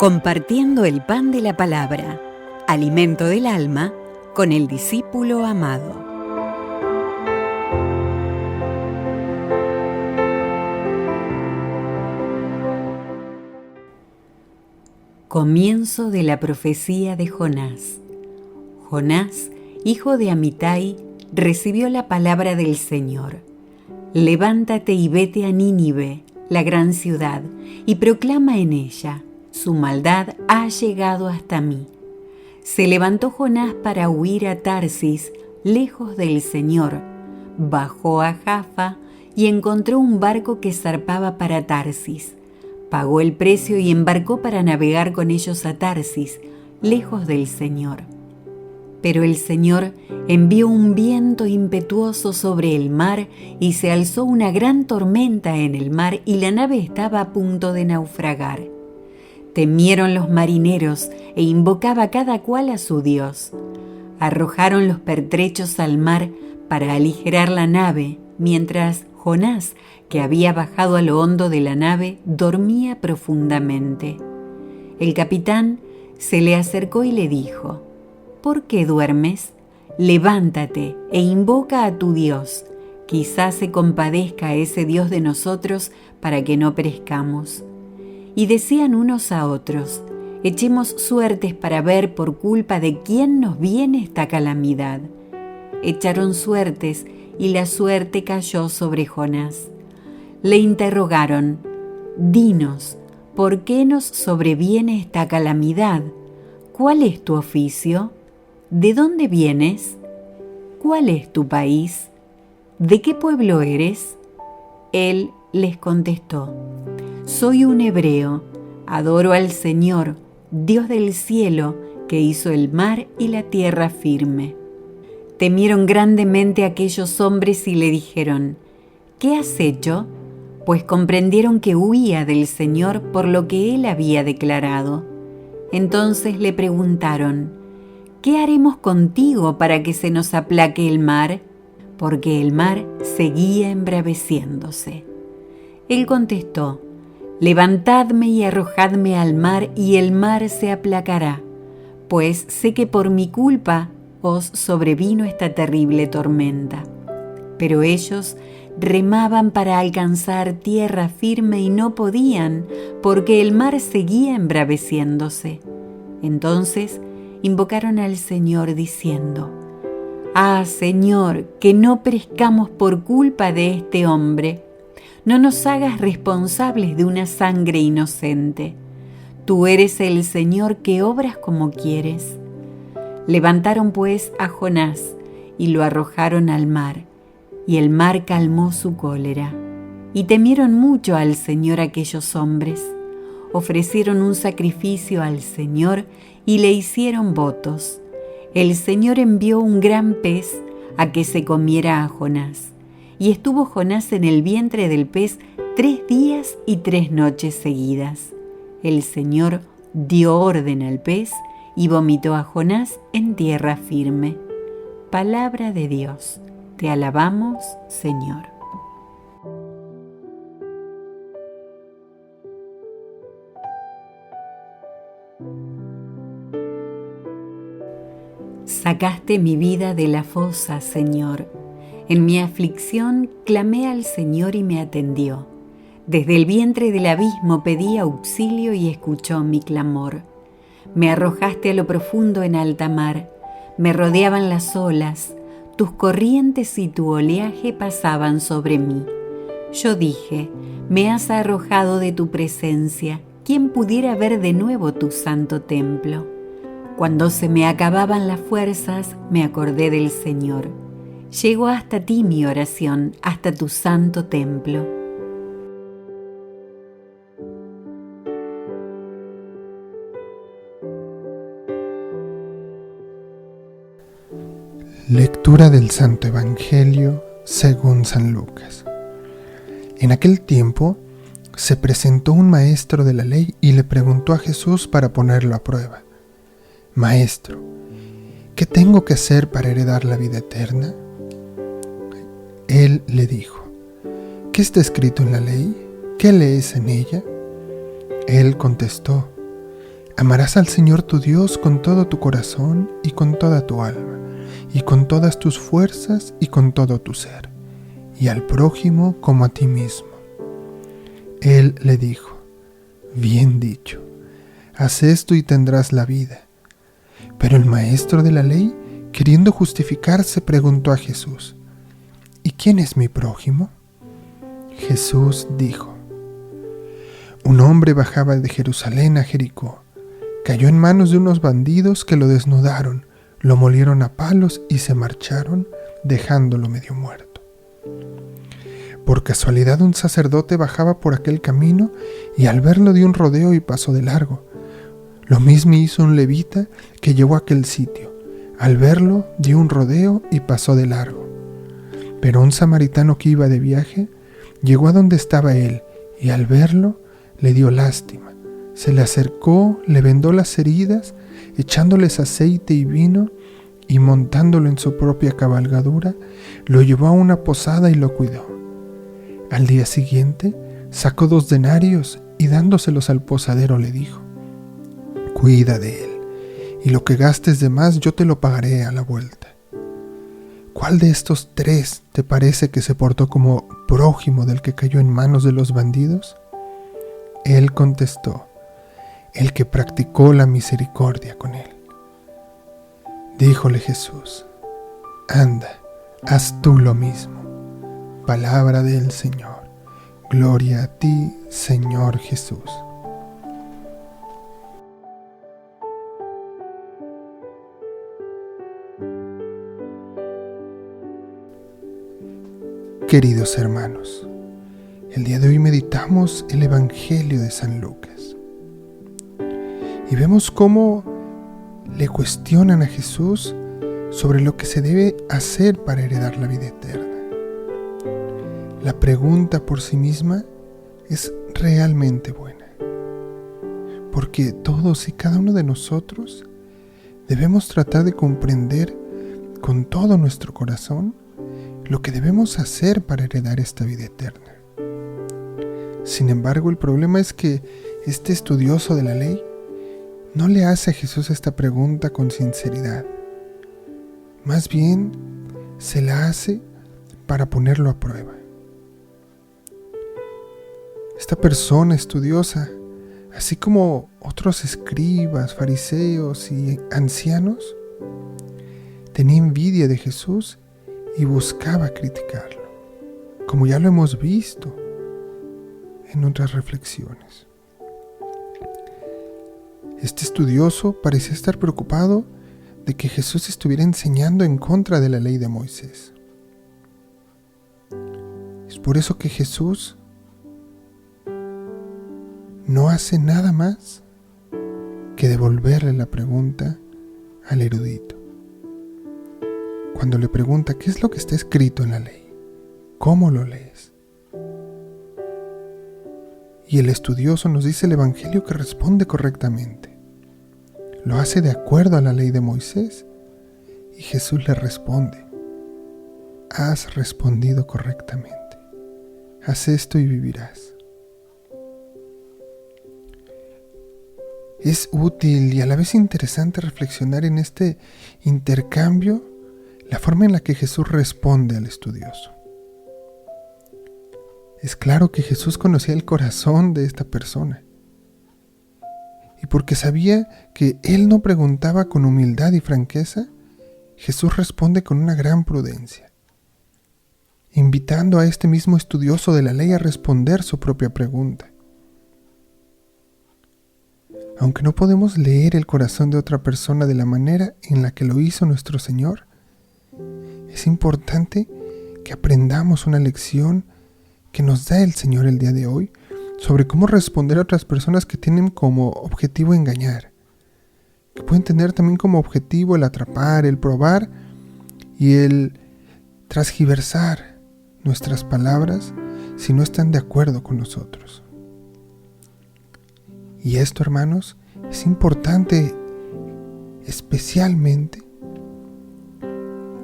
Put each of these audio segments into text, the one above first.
Compartiendo el pan de la palabra, alimento del alma, con el discípulo amado. Comienzo de la profecía de Jonás. Jonás, hijo de Amitai, recibió la palabra del Señor. Levántate y vete a Nínive, la gran ciudad, y proclama en ella: su maldad ha llegado hasta mí. Se levantó Jonás para huir a Tarsis, lejos del Señor. Bajó a Jaffa y encontró un barco que zarpaba para Tarsis. Pagó el precio y embarcó para navegar con ellos a Tarsis, lejos del Señor. Pero el Señor envió un viento impetuoso sobre el mar y se alzó una gran tormenta en el mar y la nave estaba a punto de naufragar. Temieron los marineros e invocaba cada cual a su Dios. Arrojaron los pertrechos al mar para aligerar la nave, mientras Jonás, que había bajado a lo hondo de la nave, dormía profundamente. El capitán se le acercó y le dijo: ¿Por qué duermes? Levántate e invoca a tu Dios. Quizás se compadezca ese Dios de nosotros para que no perezcamos. Y decían unos a otros: echemos suertes para ver por culpa de quién nos viene esta calamidad. Echaron suertes y la suerte cayó sobre Jonás. Le interrogaron: dinos, ¿por qué nos sobreviene esta calamidad? ¿Cuál es tu oficio? ¿De dónde vienes? ¿Cuál es tu país? ¿De qué pueblo eres? Él les contestó: soy un hebreo, adoro al Señor, Dios del cielo, que hizo el mar y la tierra firme. Temieron grandemente aquellos hombres y le dijeron: ¿qué has hecho? Pues comprendieron que huía del Señor por lo que él había declarado. Entonces le preguntaron: ¿qué haremos contigo para que se nos aplaque el mar? Porque el mar seguía embraveciéndose. Él contestó: levantadme y arrojadme al mar, y el mar se aplacará, pues sé que por mi culpa os sobrevino esta terrible tormenta. Pero ellos remaban para alcanzar tierra firme y no podían, porque el mar seguía embraveciéndose. Entonces invocaron al Señor diciendo: «Ah, Señor, que no perezcamos por culpa de este hombre. No nos hagas responsables de una sangre inocente. Tú eres el Señor que obras como quieres». Levantaron pues a Jonás y lo arrojaron al mar, y el mar calmó su cólera. Y temieron mucho al Señor aquellos hombres. Ofrecieron un sacrificio al Señor y le hicieron votos. El Señor envió un gran pez a que se comiera a Jonás. Y estuvo Jonás en el vientre del pez 3 días y 3 noches seguidas. El Señor dio orden al pez y vomitó a Jonás en tierra firme. Palabra de Dios. Te alabamos, Señor. Sacaste mi vida de la fosa, Señor. En mi aflicción clamé al Señor y me atendió. Desde el vientre del abismo pedí auxilio y escuchó mi clamor. Me arrojaste a lo profundo en alta mar, me rodeaban las olas, tus corrientes y tu oleaje pasaban sobre mí. Yo dije: me has arrojado de tu presencia, ¿quién pudiera ver de nuevo tu santo templo? Cuando se me acababan las fuerzas, me acordé del Señor. Llegó hasta ti mi oración, hasta tu santo templo. Lectura del Santo Evangelio según San Lucas. En aquel tiempo se presentó un maestro de la ley y le preguntó a Jesús para ponerlo a prueba: Maestro, ¿qué tengo que hacer para heredar la vida eterna? Él le dijo: ¿qué está escrito en la ley? ¿Qué lees en ella? Él contestó: Amarás al Señor tu Dios con todo tu corazón y con toda tu alma, y con todas tus fuerzas y con todo tu ser, y al prójimo como a ti mismo. Él le dijo: bien dicho, haz esto y tendrás la vida. Pero el maestro de la ley, queriendo justificarse, preguntó a Jesús: ¿y quién es mi prójimo? Jesús dijo: un hombre bajaba de Jerusalén a Jericó. Cayó en manos de unos bandidos que lo desnudaron, lo molieron a palos y se marcharon, dejándolo medio muerto. Por casualidad un sacerdote bajaba por aquel camino y al verlo dio un rodeo y pasó de largo. Lo mismo hizo un levita que llegó a aquel sitio. Al verlo dio un rodeo y pasó de largo. Pero un samaritano que iba de viaje llegó a donde estaba él y al verlo le dio lástima. Se le acercó, le vendó las heridas, echándoles aceite y vino, y montándolo en su propia cabalgadura, lo llevó a una posada y lo cuidó. Al día siguiente sacó 2 denarios y dándoselos al posadero le dijo: cuida de él, y lo que gastes de más yo te lo pagaré a la vuelta. ¿Cuál de estos 3 te parece que se portó como prójimo del que cayó en manos de los bandidos? Él contestó: el que practicó la misericordia con él. Díjole Jesús: anda, haz tú lo mismo. Palabra del Señor. Gloria a ti, Señor Jesús. Queridos hermanos, el día de hoy meditamos el Evangelio de San Lucas y vemos cómo le cuestionan a Jesús sobre lo que se debe hacer para heredar la vida eterna. La pregunta por sí misma es realmente buena, porque todos y cada uno de nosotros debemos tratar de comprender con todo nuestro corazón lo que debemos hacer para heredar esta vida eterna. Sin embargo, el problema es que este estudioso de la ley no le hace a Jesús esta pregunta con sinceridad. Más bien, se la hace para ponerlo a prueba. Esta persona estudiosa, así como otros escribas, fariseos y ancianos, tenía envidia de Jesús y buscaba criticarlo, como ya lo hemos visto en otras reflexiones. Este estudioso parecía estar preocupado de que Jesús estuviera enseñando en contra de la ley de Moisés. Es por eso que Jesús no hace nada más que devolverle la pregunta al erudito. Cuando le pregunta qué es lo que está escrito en la ley, ¿cómo lo lees? Y el estudioso nos dice el Evangelio que responde correctamente. Lo hace de acuerdo a la ley de Moisés. Y Jesús le responde: has respondido correctamente. Haz esto y vivirás. Es útil y a la vez interesante reflexionar en este intercambio, la forma en la que Jesús responde al estudioso. Es claro que Jesús conocía el corazón de esta persona. Y porque sabía que él no preguntaba con humildad y franqueza, Jesús responde con una gran prudencia, invitando a este mismo estudioso de la ley a responder su propia pregunta. Aunque no podemos leer el corazón de otra persona de la manera en la que lo hizo nuestro Señor, es importante que aprendamos una lección que nos da el Señor el día de hoy sobre cómo responder a otras personas que tienen como objetivo engañar, que pueden tener también como objetivo el atrapar, el probar y el transgiversar nuestras palabras si no están de acuerdo con nosotros. Y esto, hermanos, es importante especialmente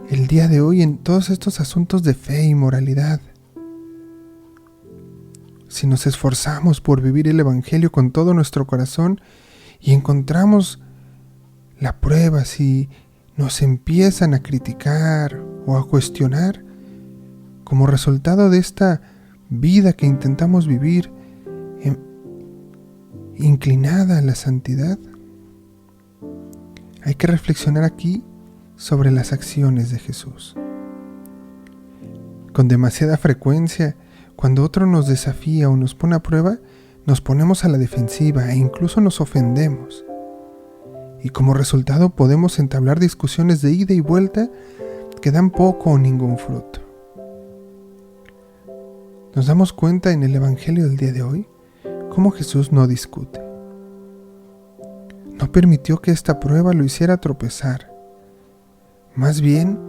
el día de hoy en todos estos asuntos de fe y moralidad. Si nos esforzamos por vivir el Evangelio con todo nuestro corazón y encontramos la prueba, si nos empiezan a criticar o a cuestionar como resultado de esta vida que intentamos vivir inclinada a la santidad, hay que reflexionar aquí sobre las acciones de Jesús. Con demasiada frecuencia, cuando otro nos desafía o nos pone a prueba, nos ponemos a la defensiva e incluso nos ofendemos. Y como resultado podemos entablar discusiones de ida y vuelta que dan poco o ningún fruto. Nos damos cuenta en el Evangelio del día de hoy cómo Jesús no discute. No permitió que esta prueba lo hiciera tropezar. Más bien,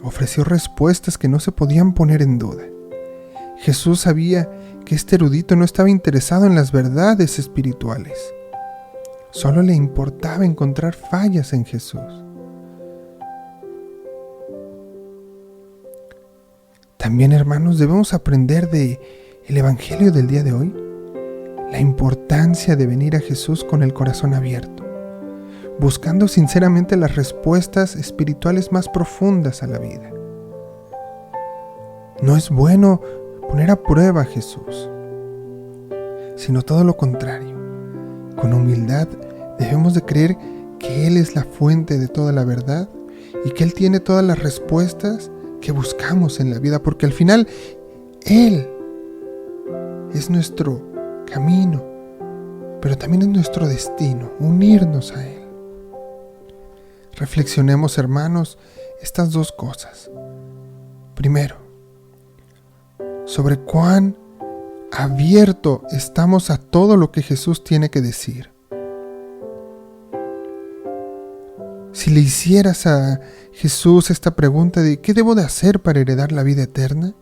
ofreció respuestas que no se podían poner en duda. Jesús sabía que este erudito no estaba interesado en las verdades espirituales. Solo le importaba encontrar fallas en Jesús. También, hermanos, debemos aprender del Evangelio del día de hoy la importancia de venir a Jesús con el corazón abierto, buscando sinceramente las respuestas espirituales más profundas a la vida. No es bueno poner a prueba a Jesús, sino todo lo contrario. Con humildad debemos de creer que Él es la fuente de toda la verdad y que Él tiene todas las respuestas que buscamos en la vida, porque al final Él es nuestro camino, pero también es nuestro destino, unirnos a Él. Reflexionemos, hermanos, estas dos cosas. Primero, sobre cuán abierto estamos a todo lo que Jesús tiene que decir. Si le hicieras a Jesús esta pregunta de ¿qué debo de hacer para heredar la vida eterna?,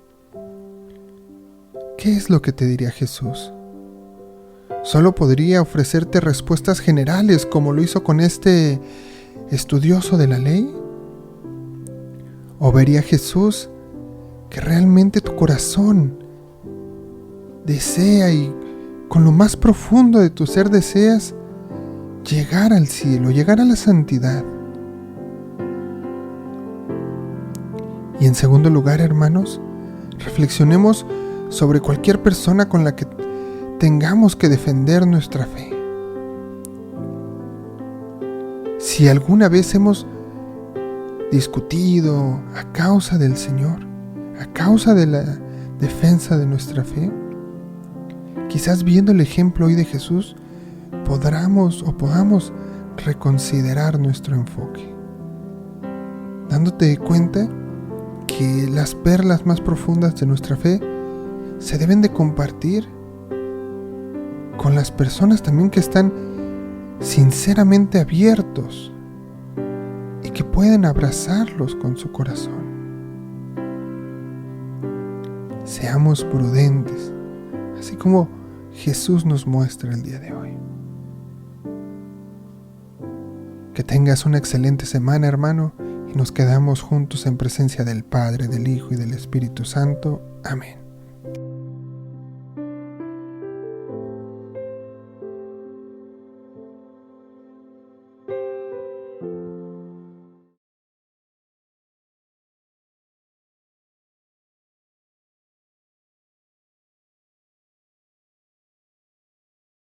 ¿qué es lo que te diría Jesús? Solo podría ofrecerte respuestas generales como lo hizo con este estudioso de la ley. ¿O vería Jesús que realmente tu corazón desea y con lo más profundo de tu ser deseas llegar al cielo, llegar a la santidad? Y en segundo lugar, hermanos, reflexionemos sobre cualquier persona con la que tengamos que defender nuestra fe. Si alguna vez hemos discutido a causa del Señor, a causa de la defensa de nuestra fe, quizás viendo el ejemplo hoy de Jesús, podamos reconsiderar nuestro enfoque, dándote cuenta que las perlas más profundas de nuestra fe se deben de compartir con las personas también que están sinceramente abiertos y que pueden abrazarlos con su corazón. Seamos prudentes, así como Jesús nos muestra el día de hoy. Que tengas una excelente semana, hermano, y nos quedamos juntos en presencia del Padre, del Hijo y del Espíritu Santo. Amén.